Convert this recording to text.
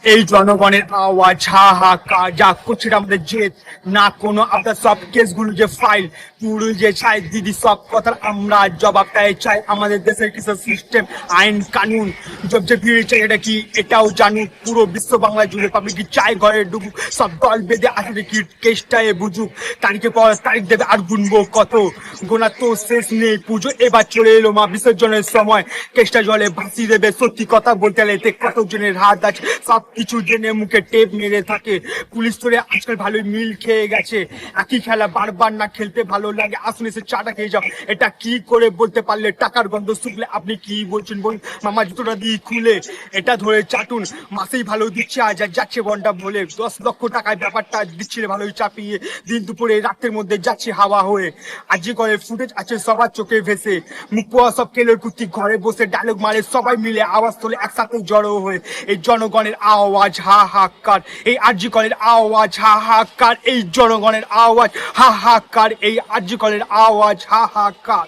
এই জনগণের আওয়াজ হাহাকার যা করছে আমাদের জেদ না কোনো আপনার সব কেসগুলো যে ফাইল পুরো যে চাই দিদি সব কথার আমরা জবাবটাই চাই আমাদের দেশের কিছু সিস্টেম আইন কানুন সব যে ভিড় চাই এটা কি এটাও জানুক পুরো বিশ্ব বাংলা জুড়ে পাবলিক কি চাই ঘরে ডুবুক সব দল বেঁধে আসলে কি কেসটাই বুঝুক তারিখে পর তারিখ দেবে আর গুনবো কত গোনা তো শেষ নেই পুজো এবার চলে এলো মা বিসর্জনের সময় কেসটা জলে ভাসিয়ে দেবে সত্যি কথা বলতে গেলে এতে কতজনের হাত আছে সব কিছু জেনে মুখে টেপ মেরে থাকে পুলিশ ধরে আজকাল ভালোই মিল খেয়ে গেছে একই খেলা বারবার না খেলতে ভালো লাগে আসুন এসে চাটা খেয়ে যাও এটা কি করে বলতে পারলে টাকার গন্ধ শুকলে আপনি কি বলছেন বলুন মামা জুতোটা দিয়ে খুলে এটা ধরে চাটুন মাসেই ভালো দিচ্ছে আজ আর যাচ্ছে বন্ডা বলে 10 লক্ষ টাকায় ব্যাপারটা দিচ্ছিল ভালোই চাপিয়ে দিন দুপুরে রাতের মধ্যে যাচ্ছে হাওয়া হয়ে আজকে করে ফুটেজ আছে সবার চোখে ভেসে মুখ পোয়া সব কেলোর কুর্তি ঘরে বসে ডায়লগ মারে সবাই মিলে আওয়াজ তোলে একসাথে জড়ো হয়ে এই জনগণের আওয়াজ হাহাকার এই আরজিকরের আওয়াজ হাহাকার এই জনগণের আওয়াজ হাহাকার এই আরজিকরের আওয়াজ হাহাকার